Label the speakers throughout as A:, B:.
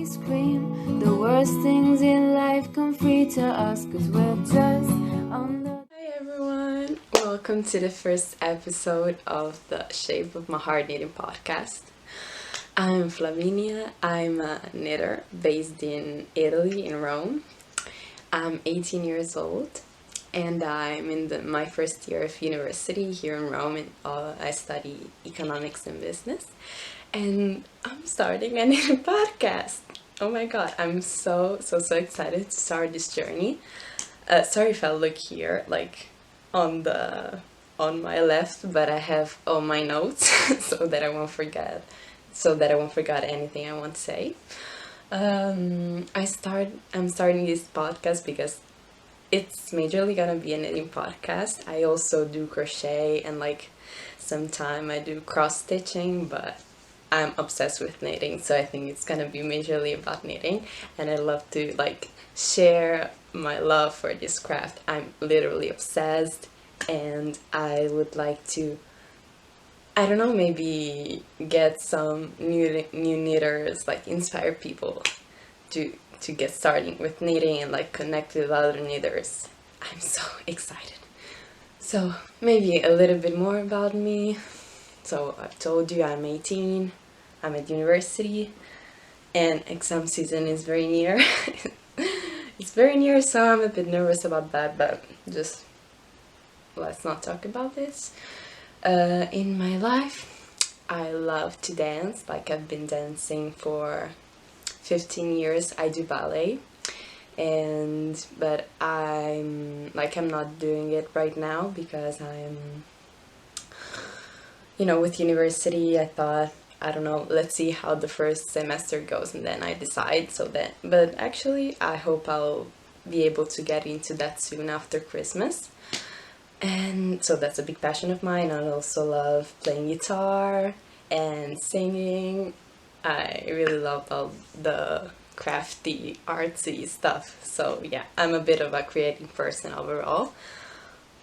A: ice cream. The worst things in life come free to us, cause we're just on the...
B: Hi everyone! Welcome to the first episode of the Shape of My Heart Knitting podcast. I'm Flaminia. I'm a knitter based in Italy, in Rome. I'm 18 years old and I'm in my first year of university here in Rome, and I study economics and business. And I'm starting a knitting podcast. Oh my god, I'm so excited to start this journey. Sorry if I look here, like on my left, but I have all my notes so that I won't forget anything I want to say. I'm starting this podcast because it's majorly gonna be a knitting podcast. I also do crochet and like sometimes I do cross stitching, but I'm obsessed with knitting, so I think it's gonna be majorly about knitting, and I love to like share my love for this craft. I'm literally obsessed, and I would like to, I don't know, maybe get some new knitters, like inspire people to get starting with knitting and like connect with other knitters. I'm so excited. So maybe a little bit more about me. So I've told you I'm 18, I'm at university, and exam season is very near. It's very near, so I'm a bit nervous about that, but just let's not talk about this. In my life, I love to dance. Like I've been dancing for 15 years. I do ballet, but I'm not doing it right now because I'm, with university. I thought, I don't know, let's see how the first semester goes and then I decide. But actually I hope I'll be able to get into that soon after Christmas. And so that's a big passion of mine. I also love playing guitar and singing. I really love all the crafty, artsy stuff. So yeah, I'm a bit of a creative person overall.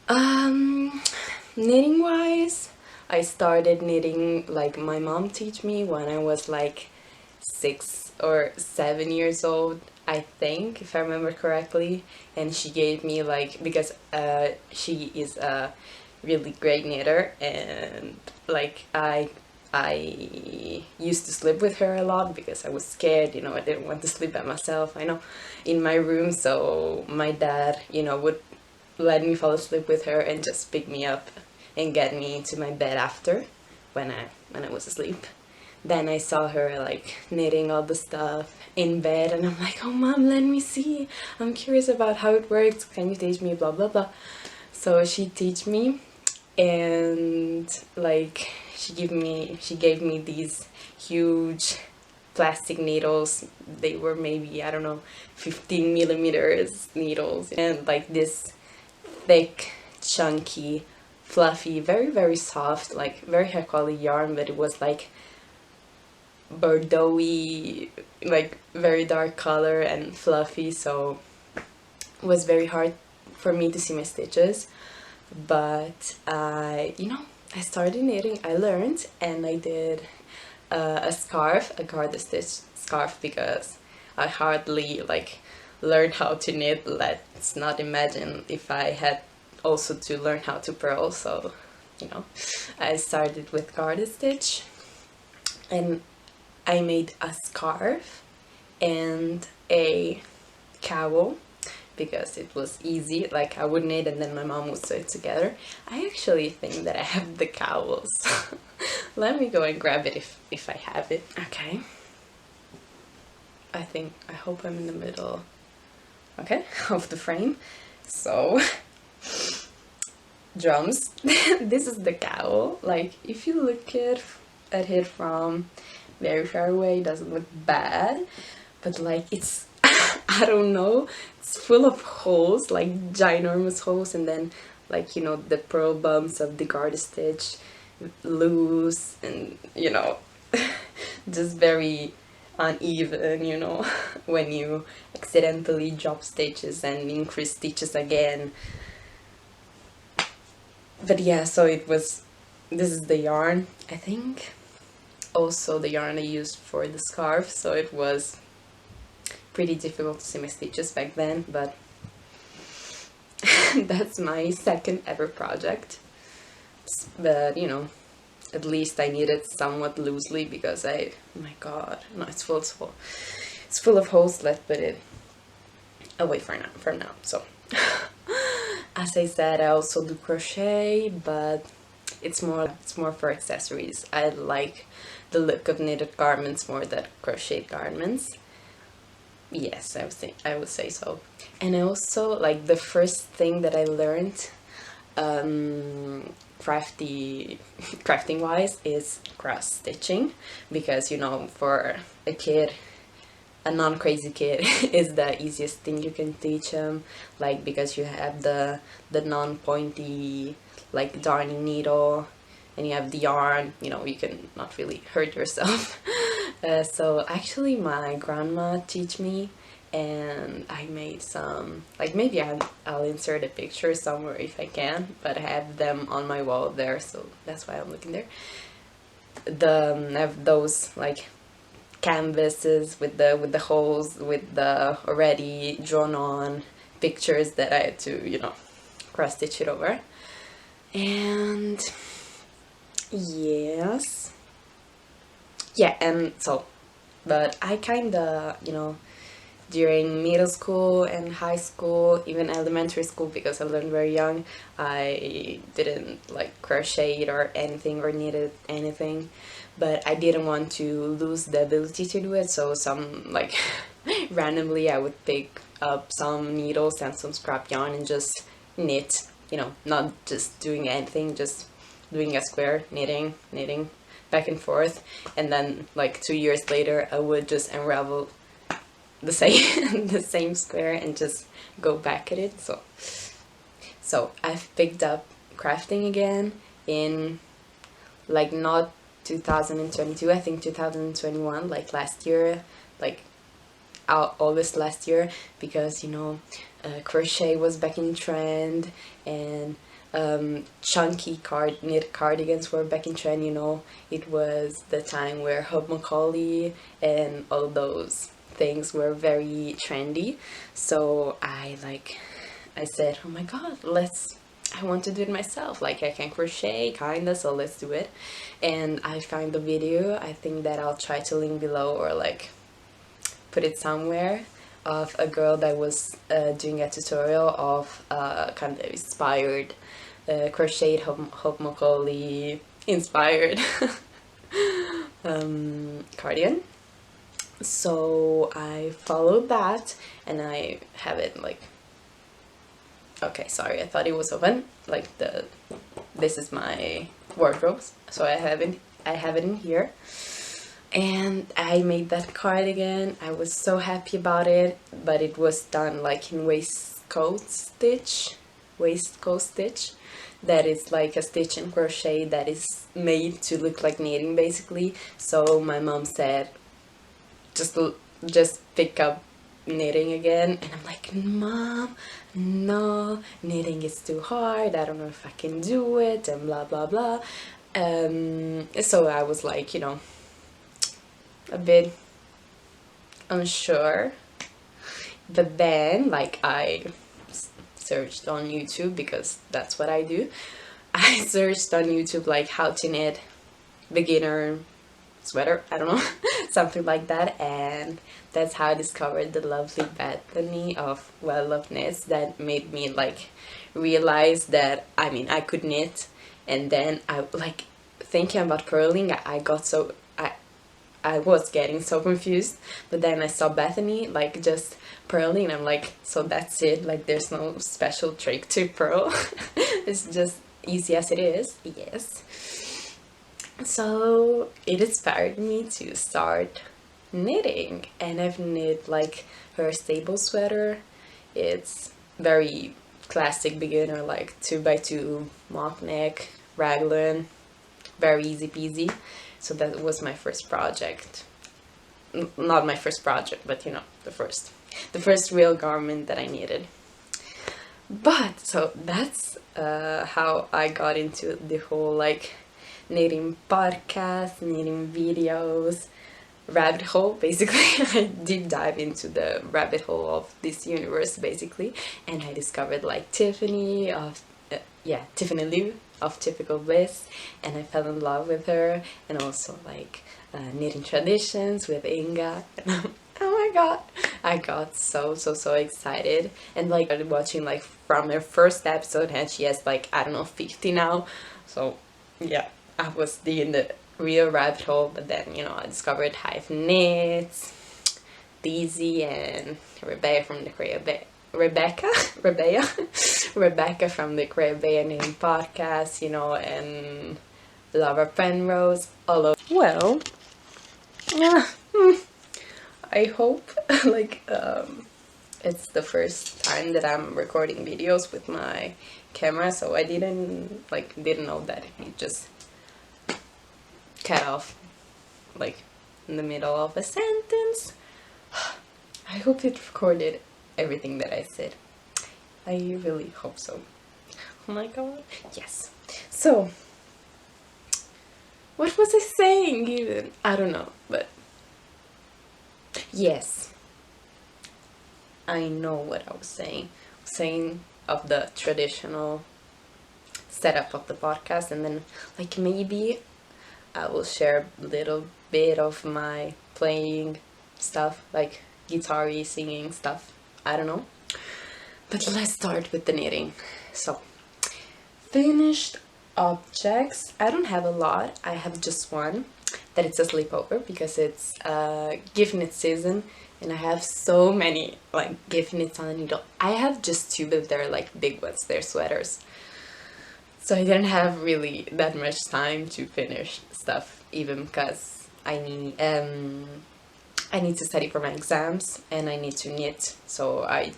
B: Knitting wise, I started knitting, like my mom taught me when I was like 6 or 7 years old, I think, if I remember correctly. And she gave me like, because she is a really great knitter, and like I used to sleep with her a lot because I was scared, I didn't want to sleep by myself, in my room. So my dad, would let me fall asleep with her and just pick me up and get me into my bed after, when I was asleep. Then I saw her like knitting all the stuff in bed, and I'm like, oh mom, let me see, I'm curious about how it works, can you teach me, blah blah blah. So she teach me, and like she gave me these huge plastic needles. They were maybe, I don't know, 15 millimeters needles, and like this thick, chunky, fluffy, very soft, like very high quality yarn, but it was like bordeaux-y, like very dark color and fluffy, so it was very hard for me to see my stitches. But I started knitting, I learned, and I did a garter stitch scarf, because I hardly like learned how to knit. Let's not imagine if I had also to learn how to purl. So I started with garter stitch, and I made a scarf and a cowl because it was easy. Like I would knit and then my mom would sew it together. I actually think that I have the cowls. Let me go and grab it if I have it. Okay, I hope I'm in the middle, okay, of the frame. So drums. This is the cowl. Like if you look at it from very far away, it doesn't look bad, but like it's I don't know, it's full of holes, like ginormous holes, and then like the pearl bumps of the garter stitch loose, and just very uneven, when you accidentally drop stitches and increase stitches again. But yeah, so this is the yarn, I think. Also the yarn I used for the scarf, so it was pretty difficult to see my stitches back then, but that's my second ever project. But you know, at least I knit it somewhat loosely because oh my god, no, it's full of holes. Let's put it away for now. So as I said, I also do crochet, but it's more for accessories. I like the look of knitted garments more than crocheted garments. Yes, I would say so. And I also, like, the first thing that I learned crafting wise is cross stitching, because you know, for a kid, a non-crazy kid is the easiest thing you can teach them, like, because you have the non-pointy, like, darning needle, and you have the yarn, you know, you can not really hurt yourself. So actually my grandma teach me, and I made some, like, maybe I'll insert a picture somewhere if I can, but I have them on my wall there, so that's why I'm looking there. I have those, like, canvases with the holes, with the already drawn on pictures that I had to, you know, cross stitch it over. And yes, yeah, and so, but I kinda, you know, during middle school and high school, even elementary school, because I learned very young, I didn't like crochet or anything or knitted anything, but I didn't want to lose the ability to do it, so some, like, randomly I would pick up some needles and some scrap yarn and just knit, you know, not just doing anything, just doing a square, knitting back and forth, and then like 2 years later I would just unravel the same the same square and just go back at it. So I've picked up crafting again in, like, not 2022, I think 2021, like last year, like August last year, because, you know, crochet was back in trend, and chunky knit cardigans were back in trend, you know. It was the time where Hope Macaulay and all those things were very trendy, so I said, oh my god, I want to do it myself, like, I can crochet kinda, so let's do it. And I found the video, I think that I'll try to link below or like put it somewhere, of a girl that was doing a tutorial of kind of inspired crocheted Hope Macaulay inspired cardigan. So I followed that, and I have it, like, okay, sorry, I thought it was open, like, this is my wardrobe, so I have it in here, and I made that cardigan. I was so happy about it, but it was done like in waistcoat stitch, that is like a stitch and crochet that is made to look like knitting, basically. So my mom said, just pick up knitting again, and I'm like, Mom, no, knitting is too hard, I don't know if I can do it, and blah blah blah. So I was like, you know, a bit unsure, but then, like, I searched on YouTube, because that's what I do. I searched on YouTube, like, how to knit beginner sweater, I don't know, something like that, and that's how I discovered the lovely Bethany of Well Love Knits, that made me, like, realize that, I mean, I could knit. And then I, like, thinking about purling, I was getting so confused, but then I saw Bethany, like, just purling, and I'm like, so that's it, like, there's no special trick to purl. It's just easy as it is. Yes. So it inspired me to start knitting, and I've knit, like, her stable sweater. It's very classic beginner, like 2x2 mock neck raglan, very easy peasy. So that was my first project. Not my first project, but, you know, the first real garment that I knitted. But so that's how I got into the whole, like, knitting podcast, knitting videos, rabbit hole, basically. I deep dive into the rabbit hole of this universe, basically, and I discovered like Tiffany of Tiffany Liu of Typical Bliss, and I fell in love with her, and also like knitting traditions with Inga. Oh my god, I got so excited, and like I started watching like from her first episode, and she has like, I don't know, 50 now. So yeah, I was in the real rabbit hole. But then, you know, I discovered Hive Knits, Daisy, and Rebecca from the Rebecca from the Caribbean Knitting podcast, you know, and Laura Penrose, all of. Well, I hope like it's the first time that I'm recording videos with my camera, so I didn't know that it just cut off like in the middle of a sentence. I hope it recorded everything that I said. I really hope so. Oh my god. Yes. So, what was I saying even? I don't know, but yes, I know what I was saying. Saying of the traditional setup of the podcast, and then like maybe I will share a little bit of my playing stuff, like guitar-y, singing stuff. I don't know. But let's start with the knitting. So, finished objects. I don't have a lot. I have just one. That it's a slipover because it's gift knit season, and I have so many like gift knits on the needle. I have just two, but they're like big ones. They're sweaters. So I didn't have really that much time to finish stuff, even because I need to study for my exams and I need to knit. So I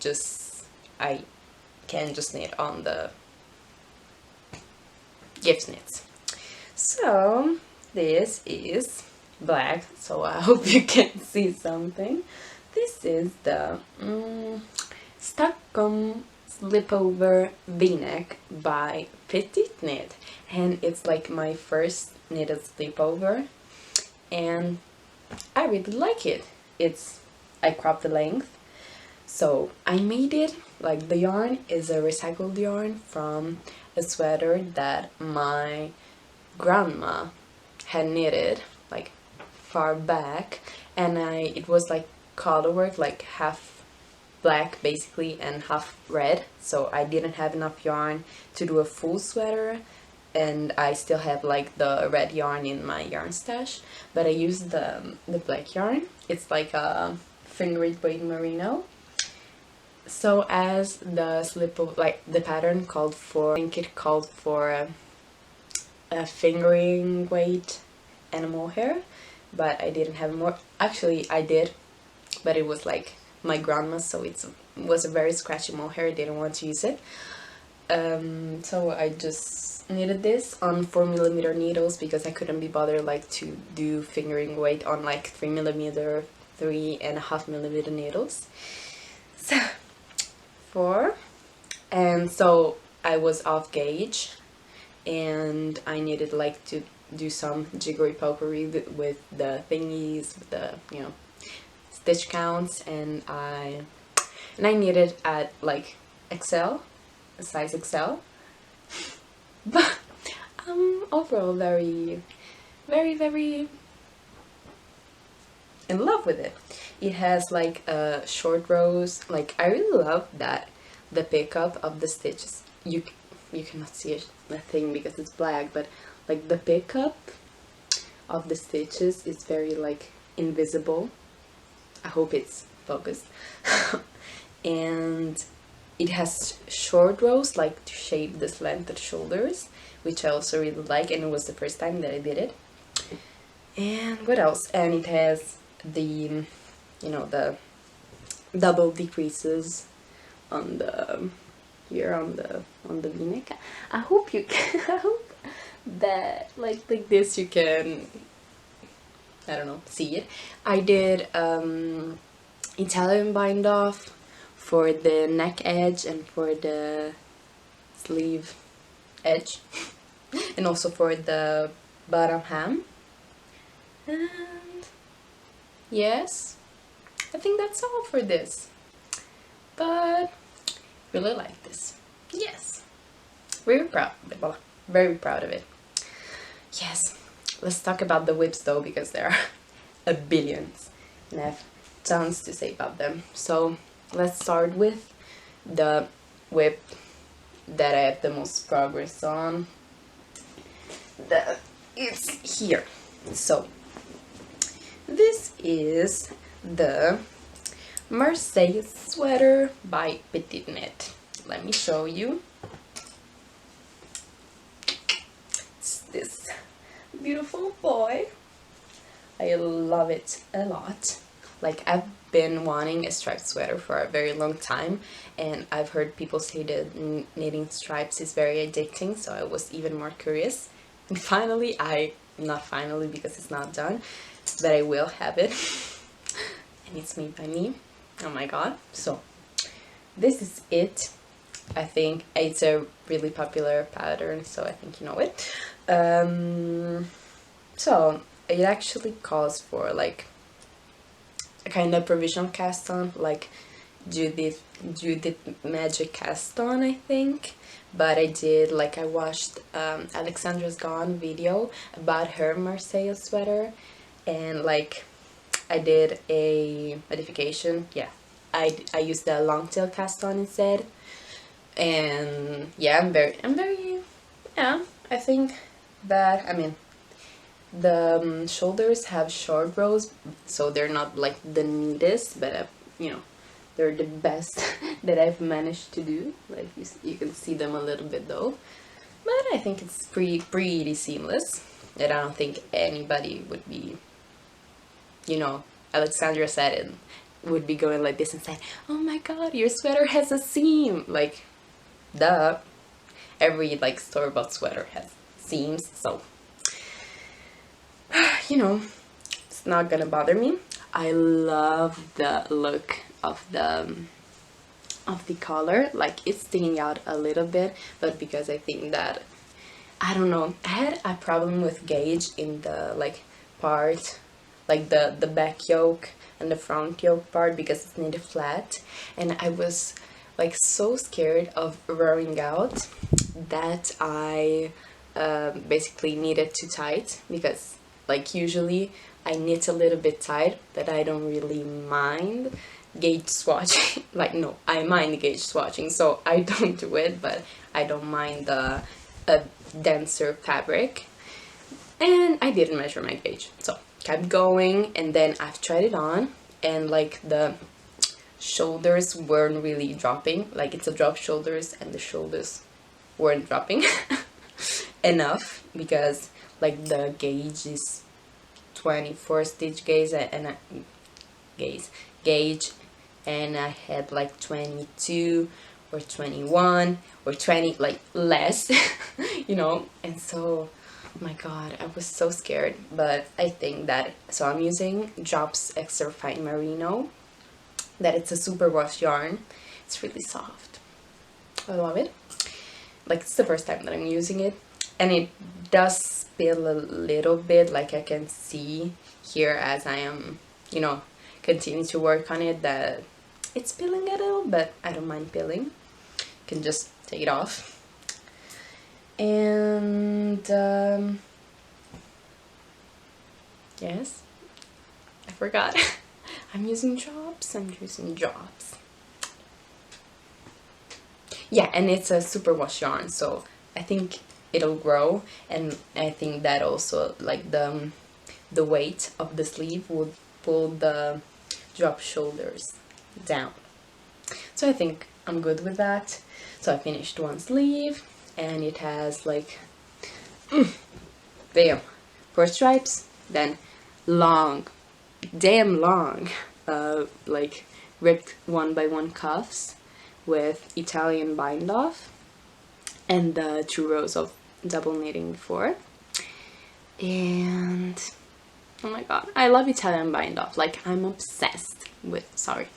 B: can just knit on the gift knits. So this is black, so I hope you can see something. This is the Stockholm slipover v-neck by Petiteknit, and it's like my first knitted slipover, and I really like it. I cropped the length, so I made it. Like, the yarn is a recycled yarn from a sweater that my grandma had knitted like far back, and it was like color work, like half black basically and half red, so I didn't have enough yarn to do a full sweater, and I still have like the red yarn in my yarn stash, but I used the black yarn. It's like a fingered weight merino. So as the slip of like the pattern called for, I think it called for a fingering weight animal hair, but I didn't have more. Actually I did, but it was like my grandma's, so it was a very scratchy mohair. I didn't want to use it, so I just knitted this on 4mm needles because I couldn't be bothered like to do fingering weight on like 3mm, 3.5mm needles. So so I was off gauge, and I needed like to do some jiggery pokery with the thingies, with the, you know, stitch counts, and I knitted at like XL, size XL, but overall very in love with it. It has like short rows. Like, I really love that the pickup of the stitches, you cannot see a thing because it's black, but like the pickup of the stitches is very like invisible. I hope it's focused. And it has short rows, like to shape the slanted shoulders, which I also really like, and it was the first time that I did it. And what else? And it has the, you know, the double decreases on the here on the v-neck. I hope you can, I hope that like this you can, I don't know, see it. I did Italian bind off for the neck edge and for the sleeve edge and also for the bottom hem. And yes, I think that's all for this. But really like this. Yes, very proud. Very proud of it. Yes, let's talk about the whips though, because there are a billions and I have tons to say about them. So let's start with the whip that I have the most progress on. It's here. So this is the Marseille sweater by Petiteknit. Let me show you. It's this beautiful boy. I love it a lot. Like, I've been wanting a striped sweater for a very long time, and I've heard people say that knitting stripes is very addicting, so I was even more curious. And finally, not finally because it's not done, but I will have it. And it's made by me. Oh my god. So this is it. I think it's a really popular pattern, so I think you know it. So it actually calls for like a kind of provisional cast on, like Judith Magic cast on, I think. But I watched Alexandra's Gone video about her Marseille sweater, and like I did a modification. Yeah, I used the long tail cast on instead, and yeah, I'm very yeah. I think that, I mean, the shoulders have short rows, so they're not like the neatest, but you know, they're the best that I've managed to do. Like you can see them a little bit though, but I think it's pretty seamless, and I don't think anybody would be, you know, Alexandra said it, would be going like this and saying, oh my god, your sweater has a seam. Like, duh, every like store-bought sweater has seams, so you know, it's not gonna bother me. I love the look of the collar. Like, it's sticking out a little bit, but because I think that, I don't know, I had a problem with gauge in the like part, like the back yoke and the front yoke part, because it's knitted flat, and I was like so scared of wearing out that I basically knitted too tight, because like usually I knit a little bit tight, but I don't really mind gauge swatching. Like, no, I mind gauge swatching, so I don't do it, but I don't mind a denser fabric. And I didn't measure my gauge, so kept going, and then I've tried it on, and like the shoulders weren't really dropping. Like, it's a drop shoulders, and the shoulders weren't dropping enough, because like the gauge is 24 stitch gauge, and gauge, and I had like 22 or 21 or 20, like less, you know. And so, oh my god, I was so scared. But I think that, so I'm using Drops Extra Fine Merino, that it's a super wash yarn. It's really soft. I love it. Like, it's the first time that I'm using it, and it does spill a little bit. Like, I can see here as I am, you know, continuing to work on it, that it's spilling a little, but I don't mind pilling. Can just take it off. And yes, I forgot. I'm using Drops. Yeah, and it's a super wash yarn, so I think it'll grow, and I think that also, like, the weight of the sleeve would pull the drop shoulders down. So I think I'm good with that. So I finished one sleeve, and it has like damn, 4 stripes, then damn long like ripped 1x1 cuffs with Italian bind off, and the 2 rows of double knitting before. And oh my god, I love Italian bind off. Like, I'm obsessed with, sorry,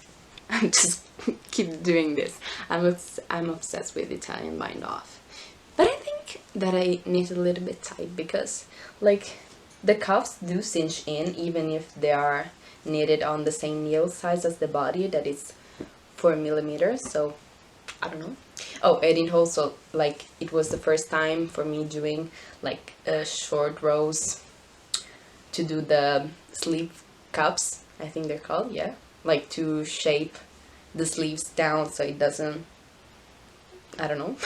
B: I'm just keep doing this. I'm obsessed with Italian bind off. But I think that I knit a little bit tight, because like the cuffs do cinch in even if they are knitted on the same needle size as the body, that is 4 millimeters, so I don't know. Oh, and it also, like, it was the first time for me doing like short rows to do the sleeve cups, I think they're called, yeah, like to shape the sleeves down so it doesn't, I don't know,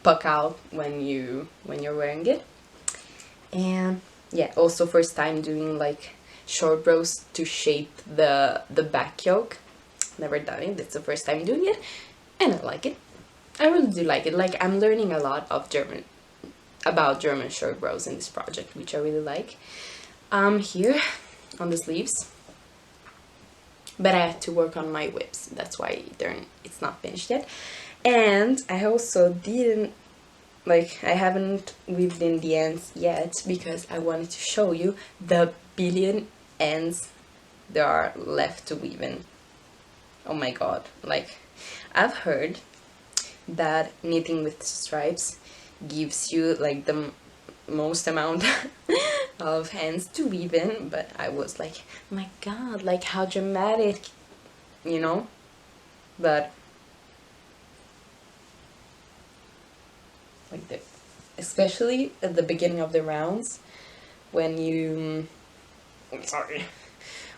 B: puck out when you're wearing it. And yeah, also first time doing like short rows to shape the back yoke. Never done it, it's the first time doing it, and I like it. I really do like it. Like, I'm learning a lot of about German short rows in this project, which I really like. Here on the sleeves, but I had to work on my whips, that's why it's not finished yet. And I also didn't, like, I haven't weaved in the ends yet because I wanted to show you the billion ends there are left to weave in. Oh my god, like, I've heard that knitting with stripes gives you like the most amount of hands to weave in, but I was like, oh my god, like, how dramatic, you know? But like especially at the beginning of the rounds, when you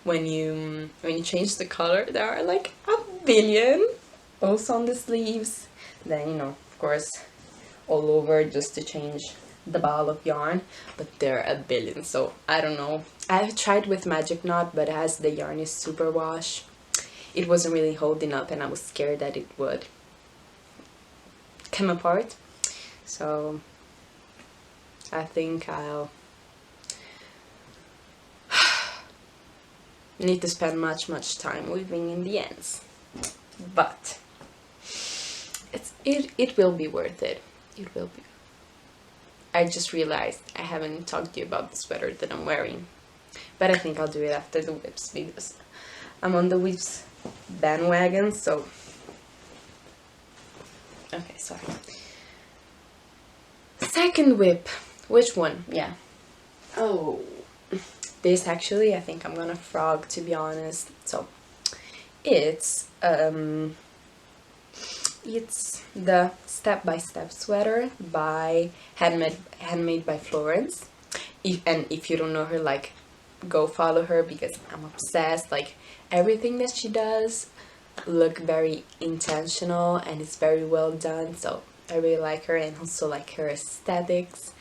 B: when you change the color, there are like a billion also on the sleeves. Then, you know, of course, all over just to change the ball of yarn, but there are a billion, so I don't know. I've tried with magic knot, but as the yarn is super wash, it wasn't really holding up, and I was scared that it would come apart. So I think I'll need to spend much time weaving in the ends, but it will be worth it. It will be. I just realized I haven't talked to you about the sweater that I'm wearing, but I think I'll do it after the whips because I'm on the whips bandwagon. So okay, sorry. Second whip. Which one? Yeah. Oh, this actually, I think I'm gonna frog, to be honest. So it's the step-by-step sweater by Handmade by Florence. If you don't know her, like, go follow her because I'm obsessed. Like, everything that she does look very intentional and it's very well done, so I really like her, and also like her aesthetics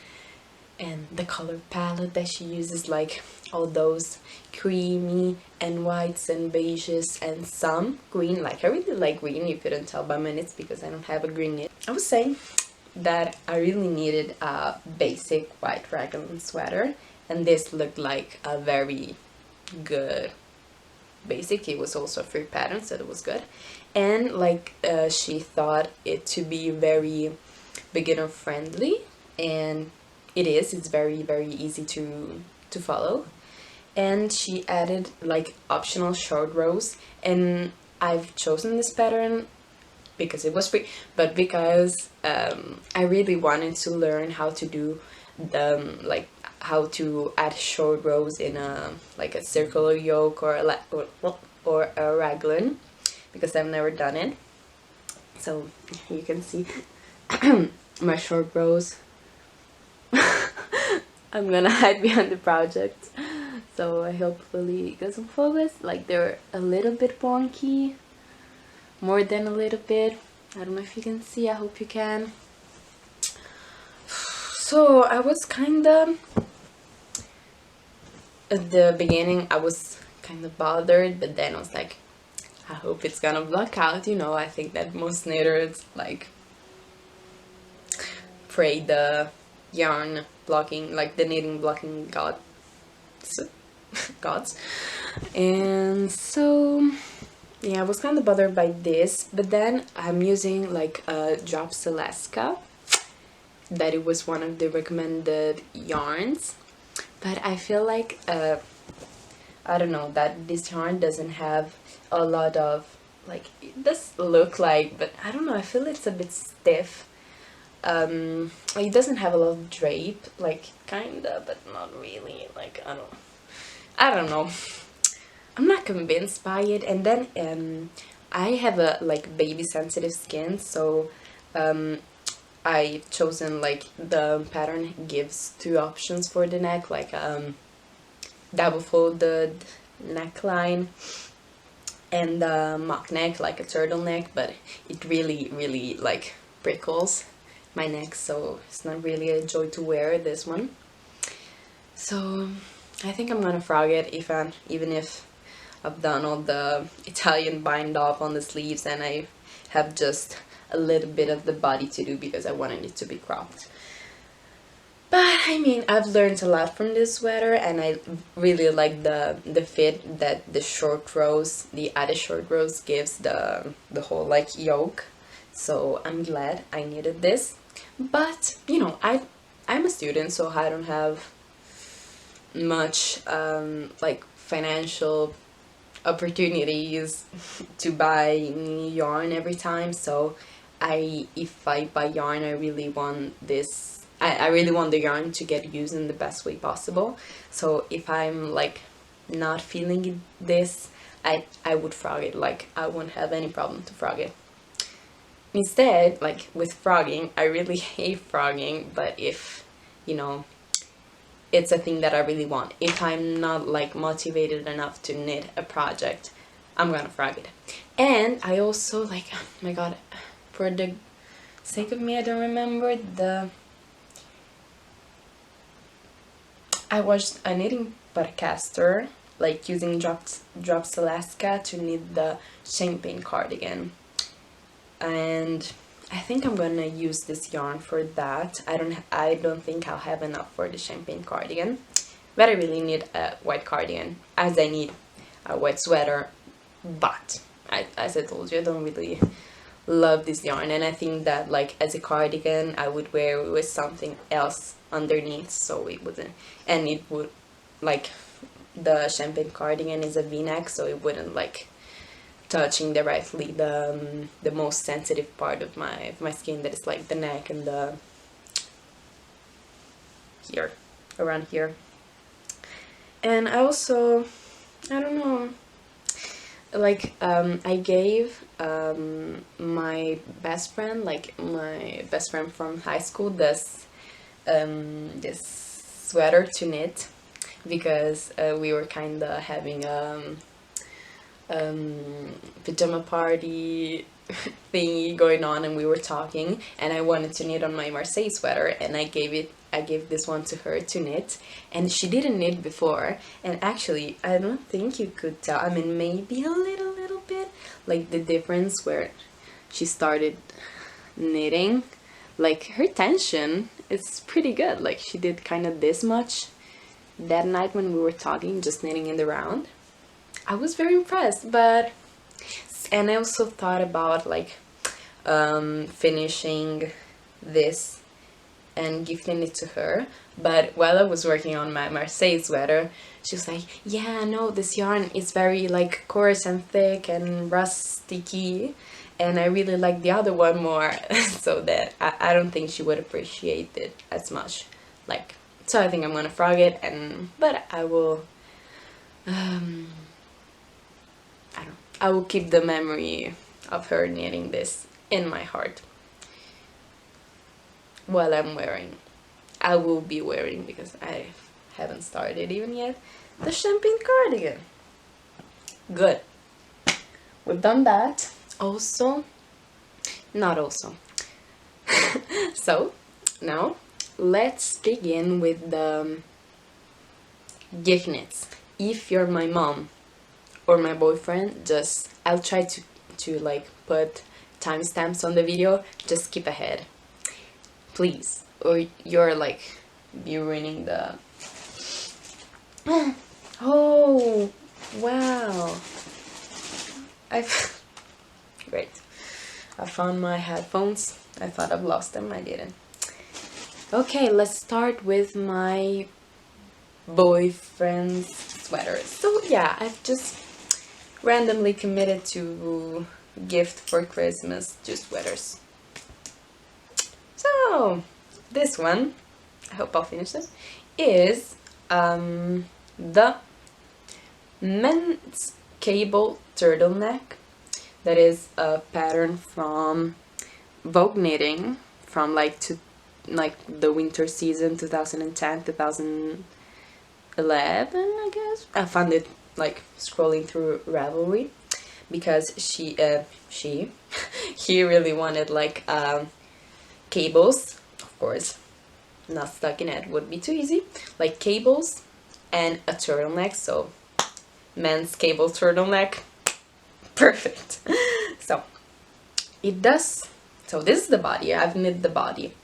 B: and the color palette that she uses, like all those creamy and whites and beiges and some green. Like, I really like green. You couldn't tell by my knits because I don't have a green knit. I was saying that I really needed a basic white raglan sweater, and this looked like a very good basic. It was also a free pattern, so it was good. And like, she thought it to be very beginner friendly, and it is. It's very easy to follow. And she added like optional short rows, and I've chosen this pattern because it was free, but because I really wanted to learn how to do the like how to add short rows in a like a circular yoke or a raglan, because I've never done it. So you can see my short rows. I'm gonna hide behind the project, so I hopefully it doesn't focus. Like, they're a little bit wonky, more than a little bit. I don't know if you can see. I hope you can. So I was kinda, at the beginning I was kind of bothered, but then I was like, I hope it's gonna block out, you know. I think that most knitters like afraid the yarn blocking, like the knitting blocking gods. And so yeah, I was kind of bothered by this, but then I'm using like a drop Celesca, that it was one of the recommended yarns, but I feel like I don't know, that this yarn doesn't have a lot of, like, it does look like, but I don't know, I feel it's a bit stiff. It doesn't have a lot of drape, like, kinda, but not really. Like, I don't know. I'm not convinced by it. And then I have a like baby sensitive skin, so I've chosen like the pattern gives two options for the neck, like double folded neckline and mock neck, like a turtleneck, but it really like prickles my neck, so it's not really a joy to wear this one. So I think I'm gonna frog it, even if I've done all the Italian bind off on the sleeves and I have just a little bit of the body to do because I wanted it to be cropped. But I mean, I've learned a lot from this sweater, and I really like the fit that the short rows, the added short rows gives the whole like yoke. So I'm glad I needed this. But you know, I'm a student, so I don't have much like financial opportunities to buy new yarn every time. So if I buy yarn, I really want this. I really want the yarn to get used in the best way possible. So if I'm like not feeling this, I would frog it. Like I wouldn't have any problem to frog it. Instead, like with frogging, I really hate frogging, but if, you know, it's a thing that I really want. If I'm not like motivated enough to knit a project, I'm gonna frog it. And I also like, oh my god, for the sake of me, I don't remember I watched a knitting podcaster like using drops Alaska to knit the champagne cardigan, and I think I'm gonna use this yarn for that. I don't think I'll have enough for the champagne cardigan, but I really need a white cardigan, as I need a white sweater. But as I told you, I don't really love this yarn, and I think that like as a cardigan I would wear it with something else underneath, so it wouldn't, and it would like, the champagne cardigan is a v-neck, so it wouldn't like touching directly the most sensitive part of my skin, that is like the neck and the here, around here. And I also, I don't know, like I gave my best friend, like my best friend from high school, this sweater to knit, because we were kind of having pajama party thingy going on, and we were talking, and I wanted to knit on my Marseille sweater, and I gave this one to her to knit, and she didn't knit before, and actually I don't think you could tell, I mean maybe a little bit, like the difference where she started knitting, like her tension is pretty good, like she did kind of this much that night when we were talking, just knitting in the round. I was very impressed. But, and I also thought about like finishing this and gifting it to her, but while I was working on my Marseille sweater, she was like, yeah, no, this yarn is very like coarse and thick and rusticky, and I really like the other one more. So that I don't think she would appreciate it as much, like, so I think I'm gonna frog it, but I will I will keep the memory of her knitting this in my heart while I'm wearing. I will be wearing, because I haven't started even yet, the champagne cardigan. Good. We've done that. Also, not also. So, now let's begin with the gift knits. If you're my mom or my boyfriend, just, I'll try to like put timestamps on the video, just skip ahead, please, or you're like, you're ruining the oh wow, great, I found my headphones. I thought I've lost them, I didn't. Okay, let's start with my boyfriend's sweater. So yeah, I've just randomly committed to gift for Christmas 2 sweaters. So this one, I hope I'll finish this, is the men's cable turtleneck. That is a pattern from Vougue knitting from like the winter season 2010 2011, I guess. I found it like scrolling through Ravelry because he really wanted like cables, of course. Not stuck in it would be too easy. Like cables and a turtleneck, so men's cable turtleneck. Perfect. So it does. So this is the body. I've knit the body,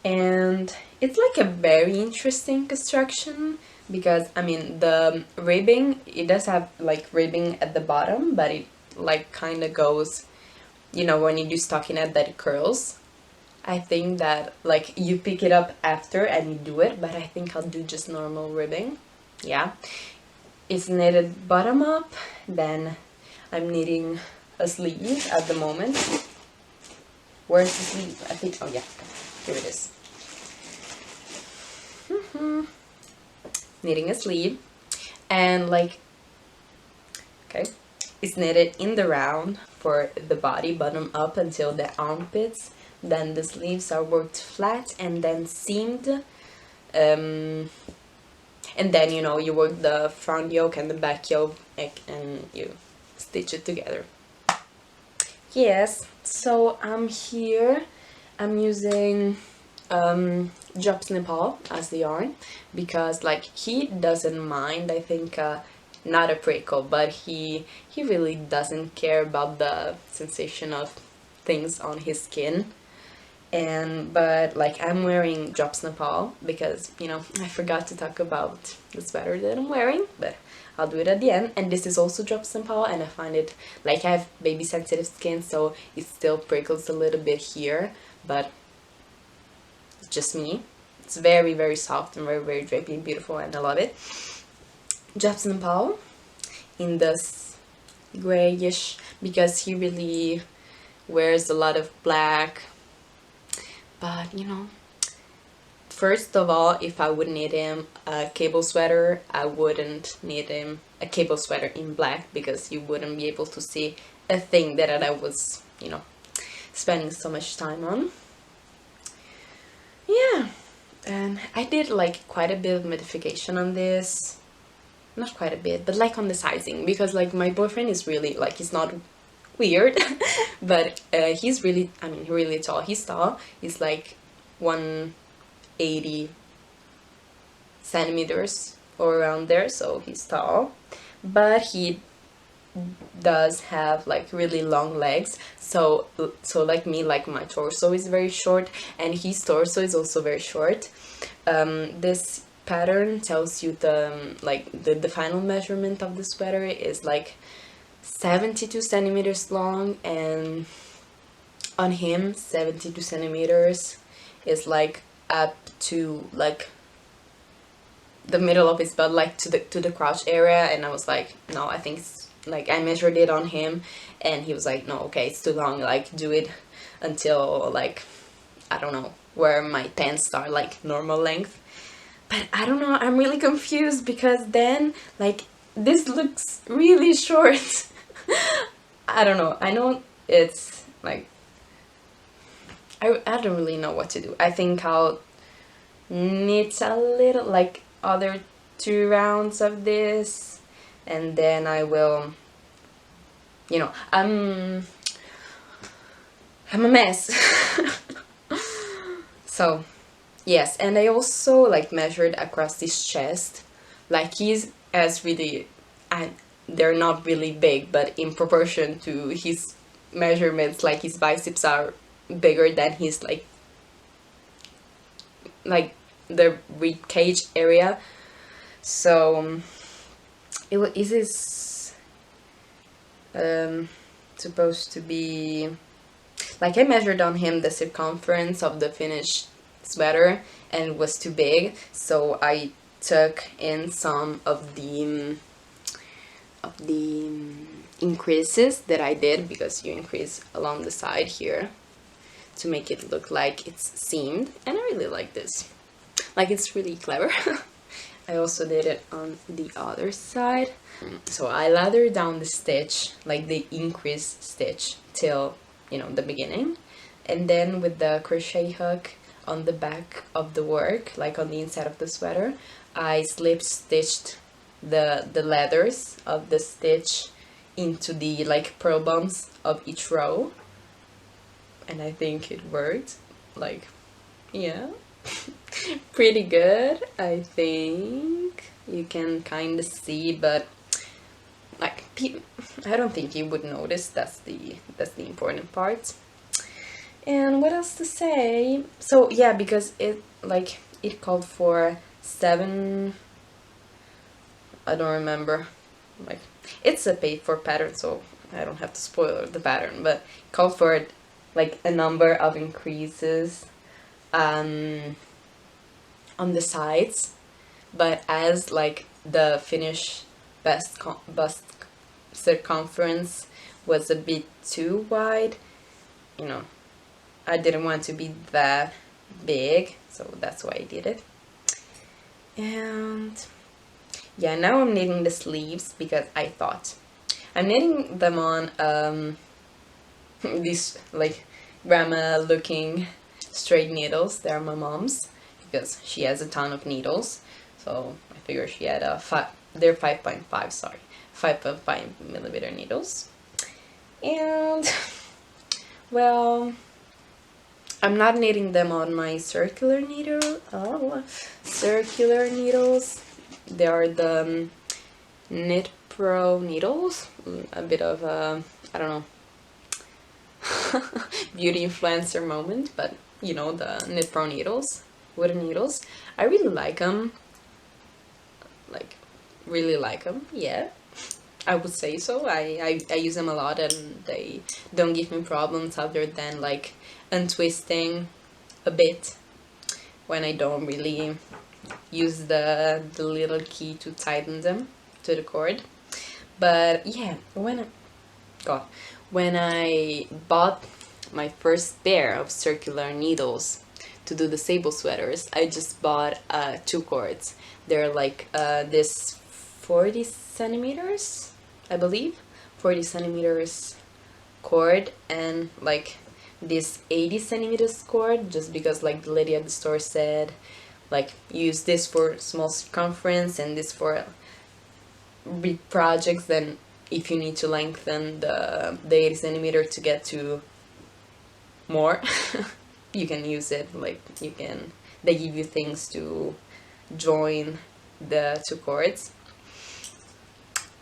B: and it's like a very interesting construction because I mean the ribbing, it does have like ribbing at the bottom, but it like kind of goes, you know, when you do stockinette that it curls. I think that like you pick it up after and you do it, but I think I'll do just normal ribbing. Yeah, it's knitted bottom up. Then I'm knitting a sleeve at the moment. Where's the sleeve? I think, oh yeah, here it is. Knitting a sleeve, and like, okay, it's knitted in the round for the body, bottom up until the armpits. Then the sleeves are worked flat and then seamed. And then, you know, you work the front yoke and the back yoke and you stitch it together. Yes, so I'm here. I'm using Drops Nepal as the yarn because like he doesn't mind, I think, not a prickle, but he really doesn't care about the sensation of things on his skin. But like I'm wearing Drops Nepal because, you know, I forgot to talk about the sweater that I'm wearing, but I'll do it at the end. And this is also Drops Nepal, and I find it, like, I have baby sensitive skin, so it still prickles a little bit here, but it's just me. It's very, very soft and very, very drapey and beautiful, and I love it. Drops Nepal in this grayish, because he really wears a lot of black. But, you know, first of all, if I would knit him a cable sweater, I wouldn't knit him a cable sweater in black because you wouldn't be able to see a thing that I was, you know, spending so much time on. Yeah, and I did like quite a bit of modification on this. Not quite a bit, but like on the sizing, because like my boyfriend is really, like, he's not weird, but he's really, I mean, really tall. He's tall. He's like 180 centimeters or around there, so he's tall. But he does have like really long legs, so like me, like my torso is very short, and his torso is also very short. This pattern tells you the the final measurement of the sweater is like 72 centimeters long, and on him 72 centimeters is like up to like the middle of his butt, like to the crotch area. And I was like, no, I think it's like, I measured it on him and he was like, no, okay, it's too long, like do it until like, I don't know, where my pants start, like normal length. But I don't know, I'm really confused because then like this looks really short. I don't know, I know it's like, I don't really know what to do. I think I'll knit a little, like other 2 rounds of this, and then I will, you know, I'm a mess. So yes, and I also like measured across his chest, like he's as really, and they're not really big, but in proportion to his measurements, like his biceps are bigger than his like the rib cage area. So is this supposed to be, like, I measured on him the circumference of the finished sweater and it was too big, so I took in some of the increases that I did, because you increase along the side here to make it look like it's seamed, and I really like this. Like, it's really clever. I also did it on the other side. So I ladder down the stitch, like the increase stitch, till, you know, the beginning. And then with the crochet hook on the back of the work, like on the inside of the sweater, I slip stitched the leathers of the stitch into the like purl bumps of each row. And I think it worked. Like, yeah. Pretty good, I think. You can kind of see, but like I don't think you would notice. That's the important part. And what else to say? So yeah, because it called for 7, I don't remember, like it's a paid for pattern, so I don't have to spoil the pattern, but it called for like a number of increases on the sides, but as like the finished bust circumference was a bit too wide, you know, I didn't want to be that big, so that's why I did it. And yeah, now I'm knitting the sleeves because I thought I'm knitting them on these like grandma looking straight needles. They're my mom's because she has a ton of needles, so I figured she had they're 5.5, sorry, 5.5 millimeter needles. And well, I'm not knitting them on my circular needle. Oh, circular needles. They are the Knit Pro needles. A bit of a, I don't know, beauty influencer moment, but you know, the Knit Pro needles, wooden needles. I really like them. Like, really like them. Yeah, I would say so. I use them a lot, and they don't give me problems other than like untwisting a bit when I don't really use the little key to tighten them to the cord. But yeah, when I bought my first pair of circular needles to do the sable sweaters, I just bought 2 cords. They're like this 40 centimeters, I believe, 40 centimeters cord, and like this 80 centimeters cord, just because like the lady at the store said, like, use this for small circumference and this for big projects. Then if you need to lengthen the 80 centimeter to get to more, you can use it. Like, you can, they give you things to join the 2 cords.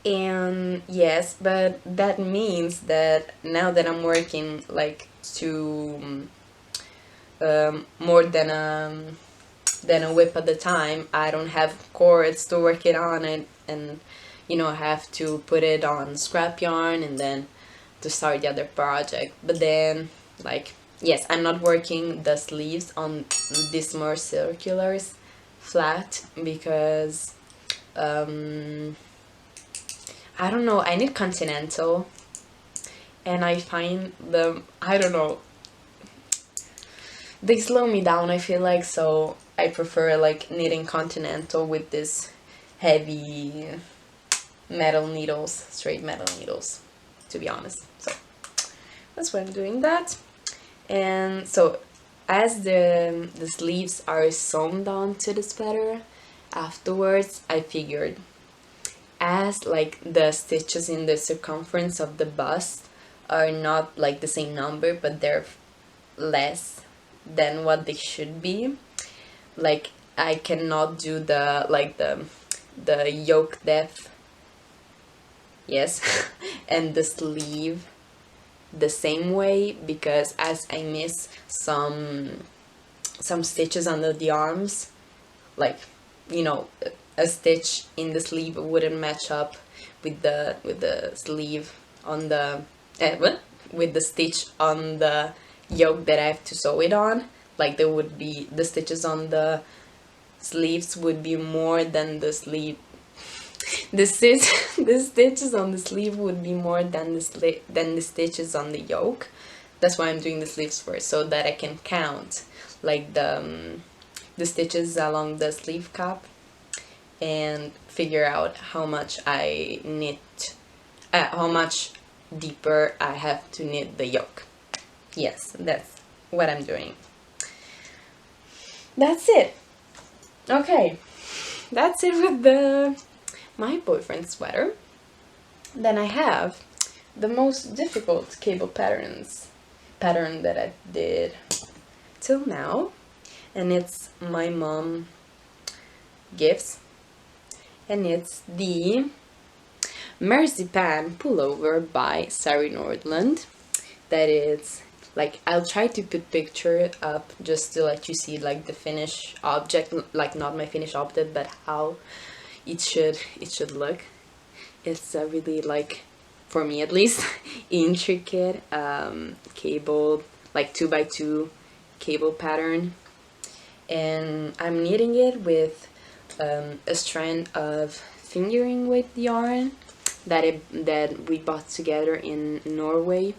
B: And yes, but that means that now that I'm working like to more than a whip at the time, I don't have cords to work it on it, and you know, I have to put it on scrap yarn and then to start the other project. But then, like, yes, I'm not working the sleeves on these more circulars flat because I don't know, I need continental, and I find them, I don't know, they slow me down, I feel like, so I prefer like knitting continental with this heavy metal needles, straight metal needles, to be honest. So that's why I'm doing that. And so as the sleeves are sewn down to the sweater, afterwards I figured, as like the stitches in the circumference of the bust are not like the same number, but they're less than what they should be, like I cannot do the like the yoke depth, yes, and the sleeve the same way, because as I miss some stitches under the arms, like, you know, a stitch in the sleeve wouldn't match up with the sleeve on the with the stitch on the yoke that I have to sew it on. Like, there would be, the stitches on the sleeves would be more than the sleeve. The stitches on the sleeve would be more than the stitches on the yoke. That's why I'm doing the sleeves first, so that I can count like the stitches along the sleeve cup. and figure out how much I knit, how much deeper I have to knit the yoke. Yes, that's what I'm doing. That's it. Okay, that's it with my boyfriend's sweater. Then I have the most difficult cable pattern that I did till now, and it's my mom gifts, and it's the Marzipan Pullover by Sari Nordlund. That is, like, I'll try to put picture up just to let you see like the finished object, like not my finished object, but how it should look. It's a really, like, for me at least, intricate cable, like 2x2 cable pattern, and I'm knitting it with a strand of fingering weight yarn that we bought together in Norway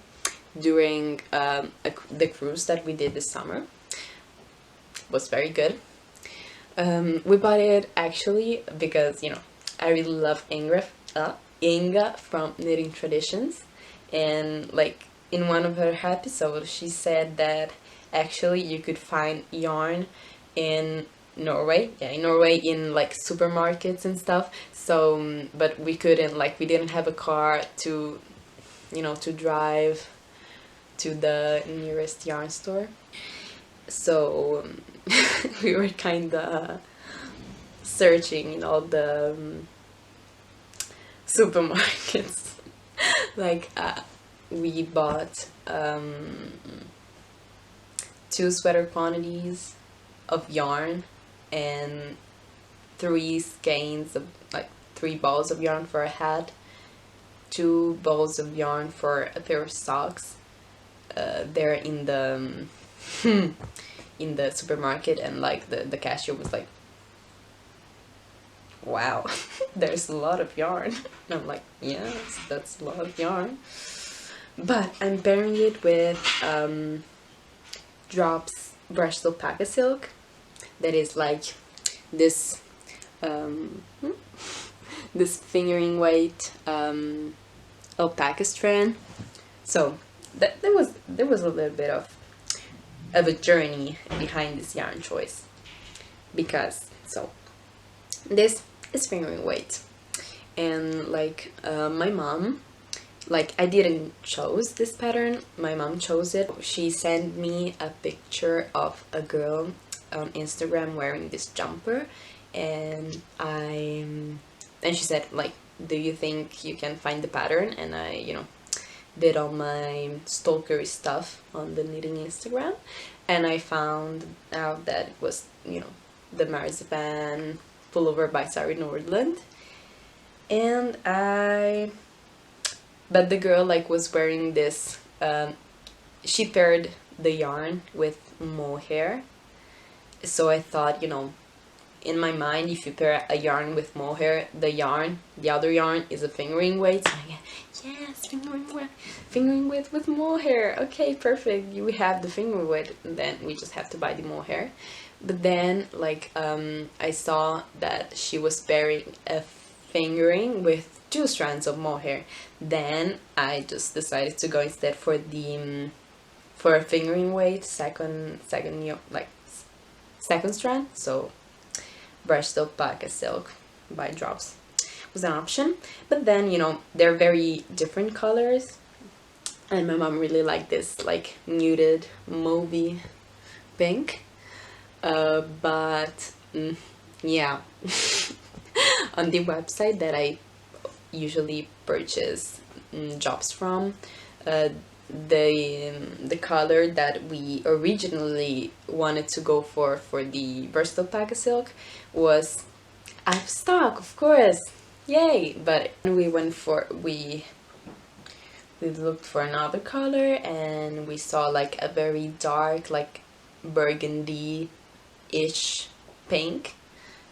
B: during the cruise that we did this summer. It was very good. We bought it actually because, you know, I really love Inga from Knitting Traditions, and like in one of her episodes she said that actually you could find yarn in Norway, in like supermarkets and stuff. So but we couldn't, like, we didn't have a car to, you know, to drive to the nearest yarn store, so we were kinda searching in all the supermarkets. Like we bought 2 sweater quantities of yarn and 3 skeins of, like, 3 balls of yarn for a hat, 2 balls of yarn for a pair of socks. There in the in the supermarket, and like the cashier was like, wow, there's a lot of yarn. And I'm like, yes, that's a lot of yarn. But I'm pairing it with Drops Brushed Alpaca Silk. That is like this this fingering weight alpaca strand. So there was a little bit of a journey behind this yarn choice, because so this is fingering weight, and like my mom, like, I didn't choose this pattern, my mom chose it. She sent me a picture of a girl on Instagram wearing this jumper, and she said, like, do you think you can find the pattern? And I, you know, did all my stalkery stuff on the knitting Instagram, and I found out that it was, you know, the Marzipan Pullover by Sari Nordlund. And but the girl, like, was wearing this, she paired the yarn with mohair, so I thought, you know, in my mind, if you pair a yarn with mohair, the other yarn is a fingering weight. So I get, yes, fingering weight with mohair. Okay, perfect. We have the fingering weight, and then we just have to buy the mohair. But then, like, I saw that she was pairing a fingering with 2 strands of mohair. Then I just decided to go instead for a fingering weight second strand. So Brushed Alpaca Silk by Drops was an option. But then, you know, they're very different colors, and my mom really liked this, like, muted mauvey pink. But yeah, on the website that I usually purchase jobs from, the color that we originally wanted to go for the Brushed Alpaca Silk was out of stock, of course, yay! But we looked for another color, and we saw like a very dark, like burgundy-ish pink.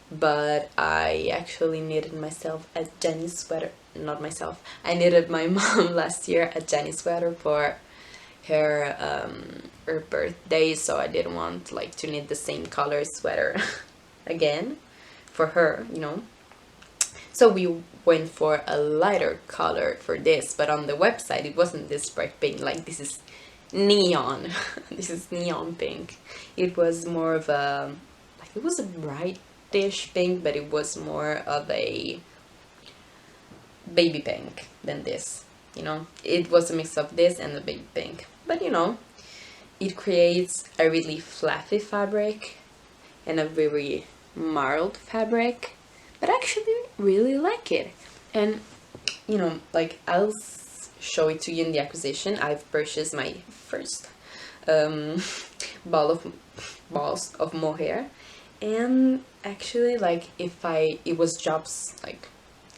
B: But I actually knitted myself a Jenny sweater, not myself, I knitted my mom last year a Jenny sweater for her birthday, so I didn't want, like, to knit the same color sweater again for her, you know. So we went for a lighter color for this, but on the website it wasn't this bright pink. Like, this is neon. This is neon pink. It was more of a, like, it was a brightish pink, but it was more of a baby pink than this, you know. It was a mix of this and the baby pink, but you know, it creates a really fluffy fabric and a very marled fabric, but I actually really like it. And you know, like, I'll show it to you in the acquisition. I've purchased my first balls of mohair, and actually, like, it was Jobs, like,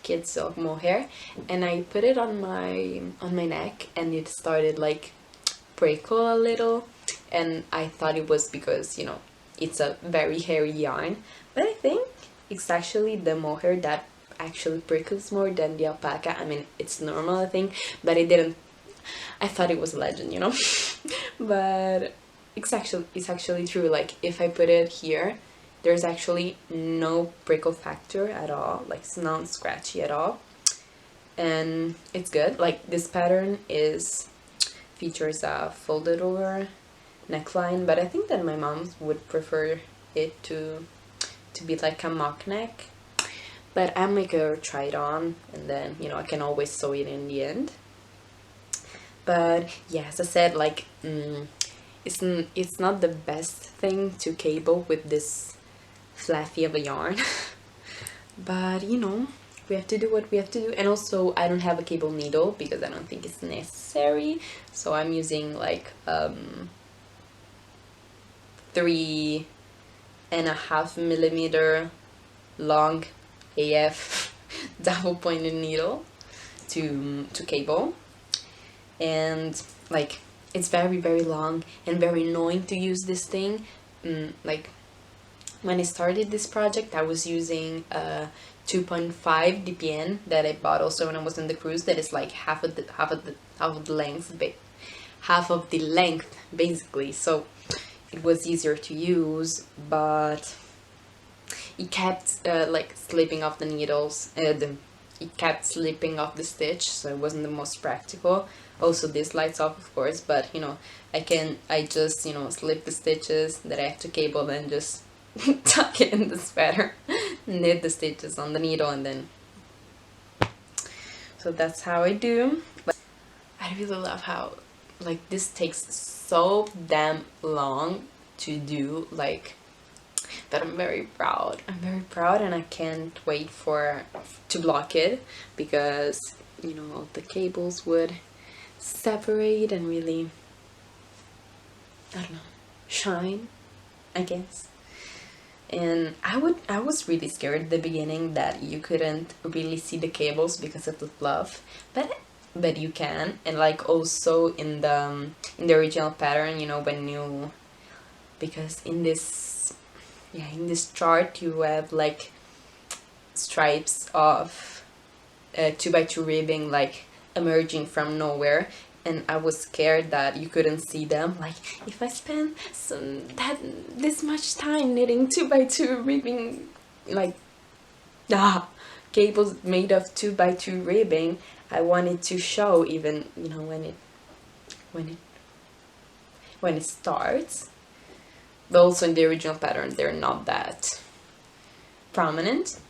B: kids silk mohair, and I put it on my neck, and it started like prickle a little, and I thought it was because, you know, it's a very hairy yarn, but I think it's actually the mohair that actually prickles more than the alpaca. I mean, it's normal, I think, but it didn't. I thought it was a legend, you know. But it's actually true. Like, if I put it here, there's actually no prickle factor at all. Like, it's not scratchy at all, and it's good. Like, this pattern features a folded over neckline, but I think that my mom would prefer it to be like a mock neck. But I'll make her try it on, and then, you know, I can always sew it in the end. But yeah, as I said, like, it's not the best thing to cable with this fluffy of a yarn. But you know, we have to do what we have to do. And also, I don't have a cable needle because I don't think it's necessary, so I'm using like 3.5 millimeter long AF double pointed needle to cable. And like, it's very long and very annoying to use this thing. Like, when I started this project, I was using a 2.5 DPN that I bought also when I was on the cruise. That is like half of the length basically. So it was easier to use, but it kept like slipping off the needles. It kept slipping off the stitch, so it wasn't the most practical. Also, this lights off, of course, but you know, I just, you know, slip the stitches that I have to cable, and just tuck it in the sweater, knit the stitches on the needle, and then, so that's how I do. But I really love how, like, this takes so damn long to do, like, that I'm very proud. I'm very proud, and I can't wait to block it, because, you know, the cables would separate and really, I don't know, shine, I guess. And I was really scared at the beginning that you couldn't really see the cables because of the fluff, but you can. And like, also in the original pattern, you know, because in this chart you have like stripes of 2x2 ribbing, like, emerging from nowhere, and I was scared that you couldn't see them. Like, if I spend this much time knitting 2x2 ribbing, like, cables made of 2x2 ribbing, I wanted to show, even, you know, when it starts. But also in the original pattern, they're not that prominent.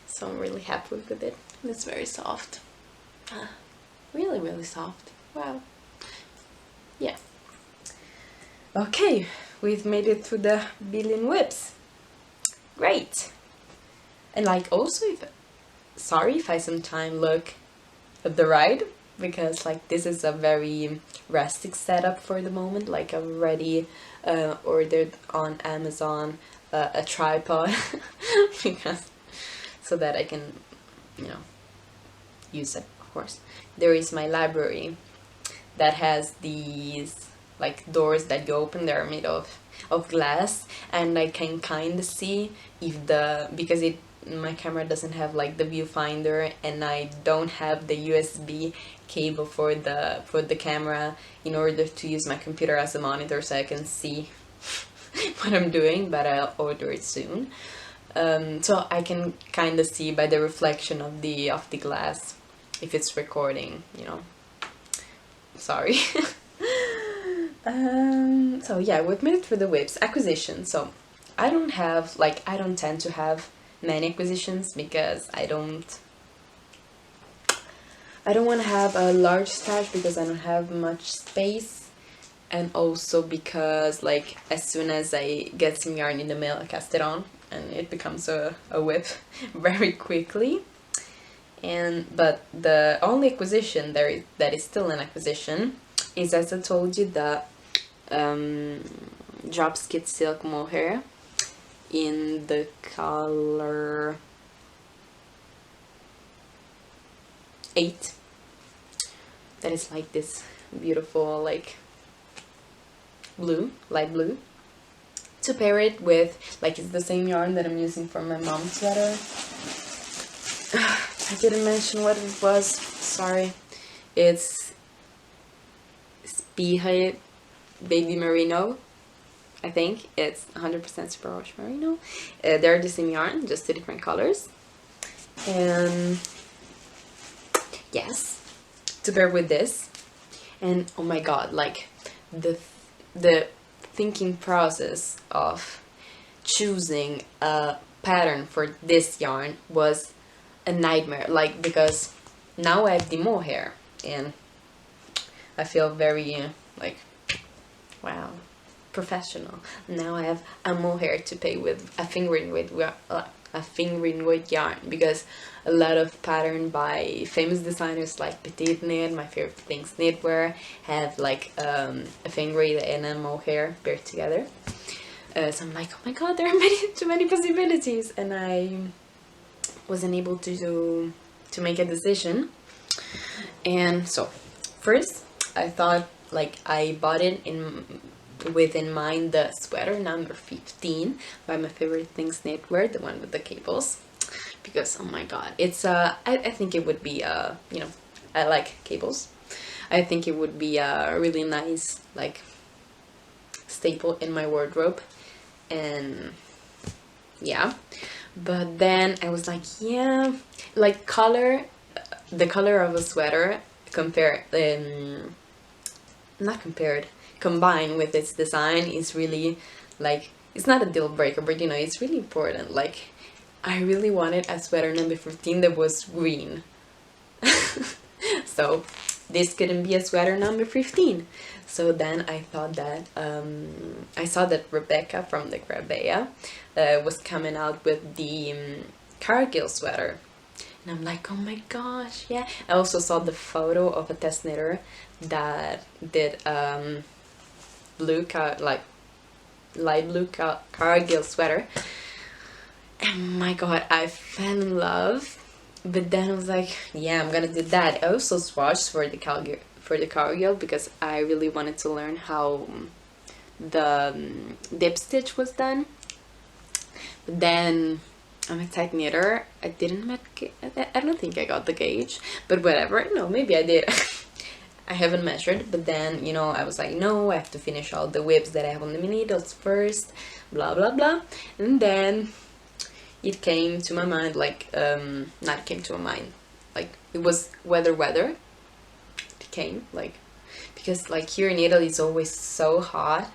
B: So I'm really happy with it. It's very soft. Really soft. Wow. Yeah. Okay, we've made it through the billion whips. Great. And like, also, sorry if I sometimes look at the right, because like, this is a very rustic setup for the moment. Like, I've already ordered on Amazon a tripod because so that I can, you know, use it, of course. There is my library that has these like doors that you open. They're made of glass, and I can kind of see if because my camera doesn't have like the viewfinder, and I don't have the USB cable for the camera in order to use my computer as a monitor, so I can see what I'm doing, but I'll order it soon. So I can kind of see by the reflection of the glass if it's recording, you know. Sorry. So yeah, we've made it for the whips. Acquisition. So I don't tend to have many acquisitions because I don't want to have a large stash because I don't have much space, and also because like as soon as I get some yarn in the mail, I cast it on and it becomes a whip very quickly. But the only acquisition that is still an acquisition is, as I told you, the dropskit silk mohair in the color 8. That is like this beautiful like blue, light blue, to pair it with, like, it's the same yarn that I'm using for my mom's sweater. I didn't mention what it was, sorry. It's Spiha Baby Merino. I think it's 100% superwash merino. They're the same yarn, just 2 different colors. And yes, to pair with this. And oh my god, like the thinking process of choosing a pattern for this yarn was a nightmare, like, because now I have the mohair and I feel very like, wow, professional. Now I have a mohair to pay with a fingering weight yarn, because a lot of pattern by famous designers like Petiteknit, my favorite things knitwear, have like a fingering and a mohair paired together. So I'm like, oh my god, there are too many possibilities, and I wasn't able to make a decision. And so first I thought, like, I bought it with in mind the sweater number 15 by my favorite things knitwear, the one with the cables, because oh my god, it's I think it would be you know, I like cables. I think it would be a really nice like staple in my wardrobe. And yeah, but then I was like, yeah, like the color of a sweater combined with its design is really, like, it's not a deal breaker, but you know, it's really important. Like, I really wanted a sweater number 15 that was green. So this couldn't be a sweater number 15. So then I thought that I saw that Rebecca from the Grabea was coming out with the Cargill sweater, and I'm like, oh my gosh, yeah. I also saw the photo of a test knitter that did light blue Cargill sweater, and my god, I fell in love. But then I was like, yeah, I'm gonna do that. I also swatched for the Cargill because I really wanted to learn how the dip stitch was done. But then I'm a tight knitter. I don't think I got the gauge, but whatever. No, maybe I did. I haven't measured. But then, you know, I was like, no, I have to finish all the whips that I have on the needles first, blah blah blah. And then it came to my mind, like, not came to my mind, like, it was weather. It came, like, because, like, here in Italy it's always so hot,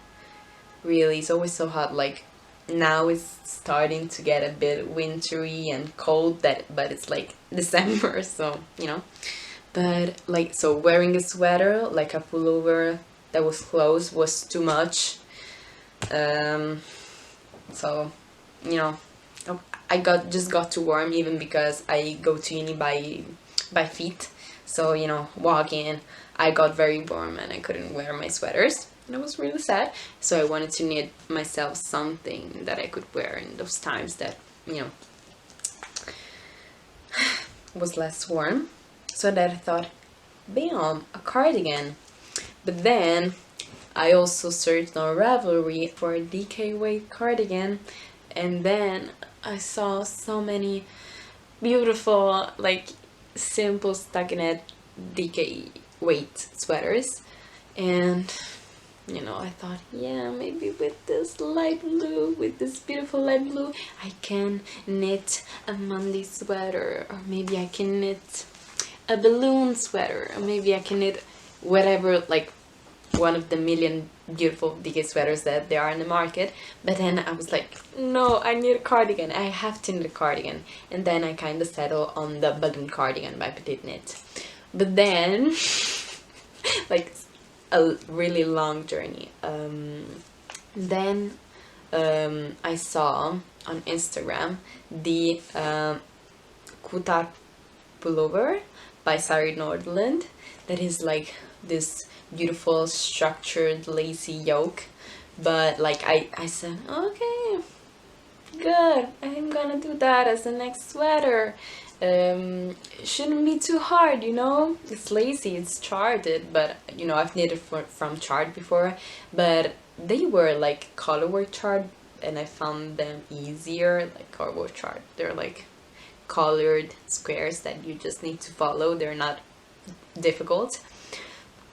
B: really, it's always so hot. Like, now it's starting to get a bit wintry and cold, but it's like December, so, you know. But, like, so wearing a sweater, like a pullover that was closed, was too much. So, you know, I just got too warm, even because I go to uni by feet. So, you know, walking, I got very warm and I couldn't wear my sweaters. And I was really sad. So I wanted to knit myself something that I could wear in those times that, you know, was less warm. So that I thought, bam, a cardigan. But then I also searched on Ravelry for a DK weight cardigan, and then I saw so many beautiful, like, simple stockinette DK weight sweaters, and you know, I thought, yeah, maybe with this light blue, with this beautiful light blue, I can knit a Monday sweater, or maybe I can knit a balloon sweater, or maybe I can knit whatever, like one of the million beautiful DK sweaters that there are in the market. But then I was like, no, I need a cardigan, I have to knit a cardigan. And then I kind of settled on the Balloon cardigan by Petiteknit. But then like a really long journey. Then I saw on Instagram the Pullover by Sari Nordlund, that is like this beautiful structured lacy yoke. But like I said, okay, good, I'm gonna do that as the next sweater. Shouldn't be too hard, you know, it's lacy, it's charted, but you know, I've knitted from chart before, but they were like colorwork chart and I found them easier. Like colorwork chart, they're like colored squares that you just need to follow, they're not difficult.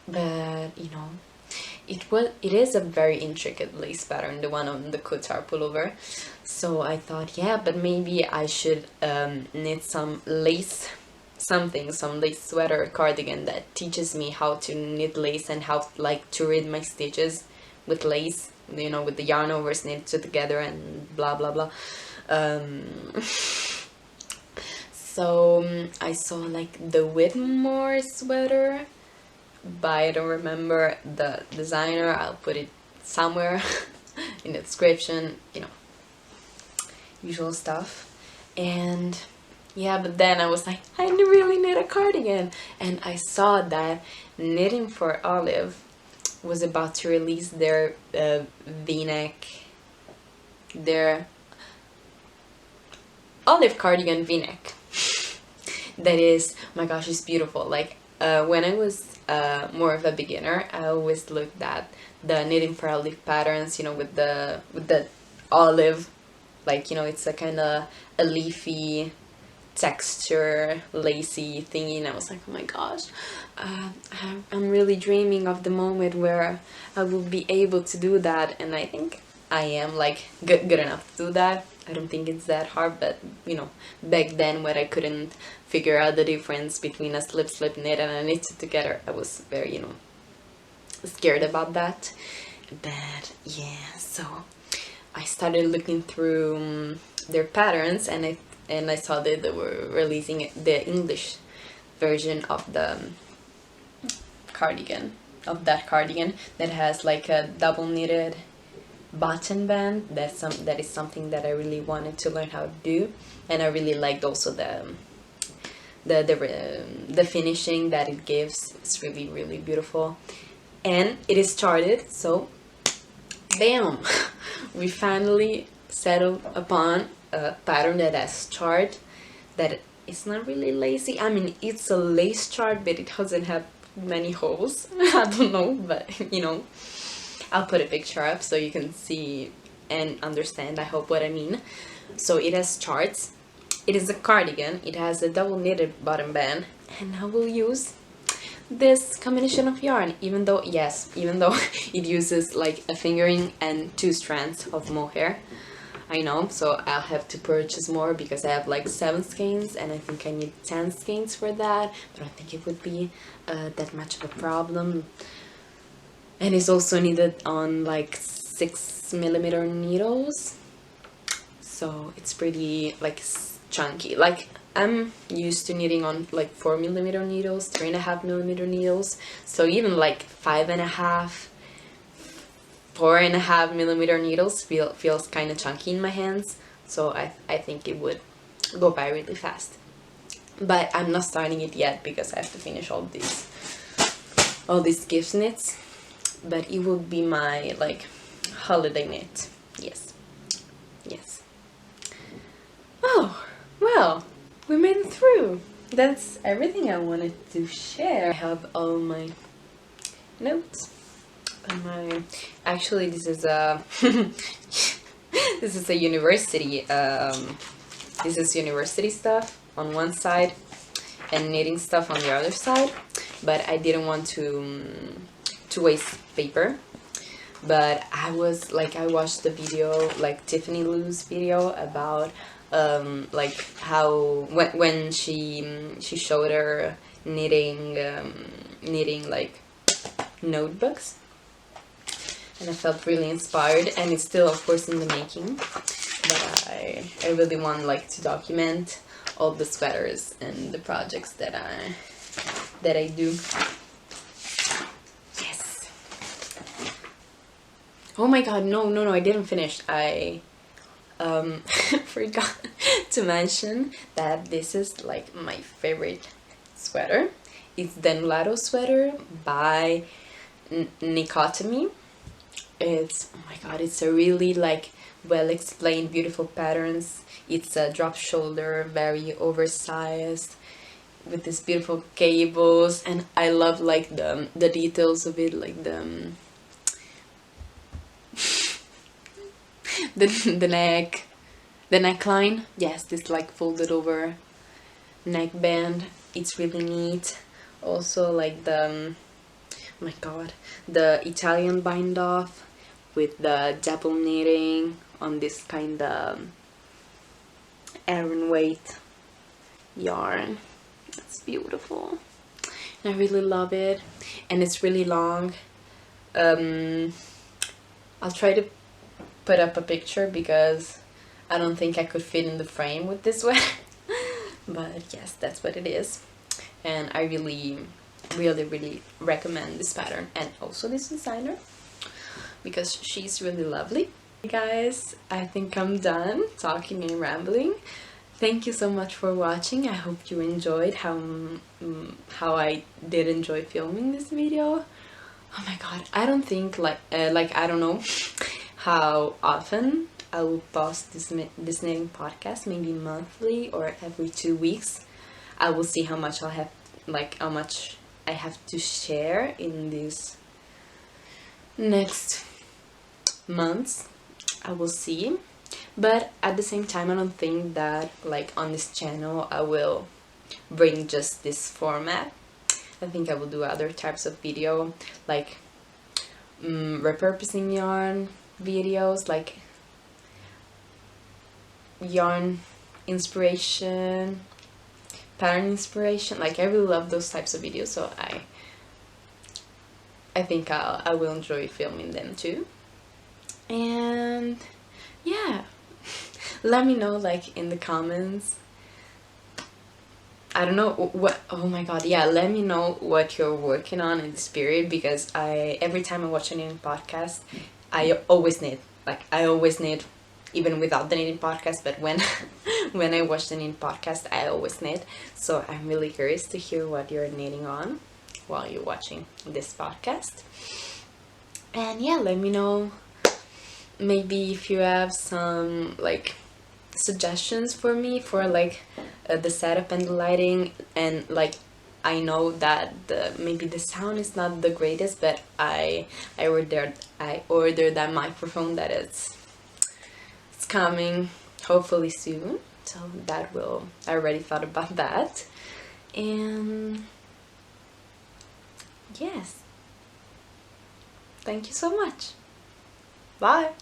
B: But you know, it is a very intricate lace pattern, the one on the couture pullover. So I thought, yeah, but maybe I should knit some lace, some lace sweater or cardigan that teaches me how to knit lace and how like to read my stitches with lace, you know, with the yarn overs knit together and blah blah blah. So I saw like the Whitmore sweater, but I don't remember the designer. I'll put it somewhere in the description, you know, usual stuff. And yeah, but then I was like, I really need a cardigan, and I saw that Knitting for Olive was about to release their v-neck, their olive cardigan v-neck. That is, oh my gosh, it's beautiful. Like when I was more of a beginner, I always looked at the Knitting for Olive patterns, you know, with the olive, like, you know, it's a kind of a leafy texture, lacy thingy, and I was like, oh my gosh, I'm really dreaming of the moment where I will be able to do that, and I think I am like good enough to do that. I don't think it's that hard, but you know, back then when I couldn't figure out the difference between a slip knit and a knit together, I was very, you know, scared about that. But yeah, so I started looking through their patterns, and I saw that they were releasing the English version of the cardigan, that has like a double knitted button band. That is something that I really wanted to learn how to do, and I really liked also the finishing that it gives. It's really beautiful, and it is charted. So bam, we finally settled upon a pattern that has chart, that is not really lacy. I mean, it's a lace chart, but it doesn't have many holes. I don't know, but you know, I'll put a picture up so you can see and understand, I hope, what I mean. So it has charts, it is a cardigan, it has a double knitted bottom band, and I will use this combination of yarn, even though it uses like a fingering and 2 strands of mohair. I know, so I'll have to purchase more because I have like 7 skeins and I think I need 10 skeins for that, but I don't think it would be that much of a problem. And it's also needed on like 6mm needles, so it's pretty like chunky. Like I'm used to knitting on like 4mm needles, 3.5mm needles, so even like 5.5, 4.5mm needles feels kind of chunky in my hands, so I think it would go by really fast. But I'm not starting it yet because I have to finish all these gift knits. But it will be my like holiday knit. Yes. Oh, well, we made it through. That's everything I wanted to share. I have all my notes. Actually, this is a this is a university. This is university stuff on one side and knitting stuff on the other side. But I didn't want to waste paper, but I watched the video, like Tiffany Lou's video about like how when she showed her knitting like notebooks, and I felt really inspired, and it's still of course in the making, but I really want like to document all the sweaters and the projects that I do. Yes. Oh my god, no, I didn't finish. I forgot to mention that this is like my favorite sweater. It's the Nordlund sweater by Nicotomy. It's, oh my god, it's a really like well explained, beautiful patterns. It's a drop shoulder, very oversized, with these beautiful cables, and I love like the details of it, like the the neckline. Yes, this like folded over neckband. It's really neat. Also like the, oh my god, the Italian bind off with the double knitting on this kind of Aran weight yarn. It's beautiful. I really love it, and it's really long. I'll try to put up a picture because I don't think I could fit in the frame with this sweater. But yes, that's what it is, and I really recommend this pattern and also this designer because she's really lovely. Hey guys, I think I'm done talking and rambling. Thank you so much for watching. I hope you enjoyed how I did enjoy filming this video. Oh my god, I don't think like I don't know how often I will post this knitting podcast, maybe monthly or every 2 weeks. I will see how much I'll have, like how much I have to share in these next months. I will see. But at the same time, I don't think that like on this channel I will bring just this format. I think I will do other types of video, like repurposing yarn videos, like yarn inspiration, pattern inspiration. Like I really love those types of videos, so I think I will enjoy filming them too. And yeah, let me know like in the comments. I don't know what, oh my god, yeah, let me know what you're working on in this period, because every time I watch a knitting podcast, I always knit. Like I always knit, even without the knitting podcast, but when when I watch the knitting podcast, I always knit. So I'm really curious to hear what you're knitting on while you're watching this podcast. And yeah, let me know maybe if you have some like suggestions for me for like the setup and the lighting, and like I know that maybe the sound is not the greatest, but I ordered that microphone that it's coming hopefully soon, so that will, I already thought about that. And yes, thank you so much. Bye.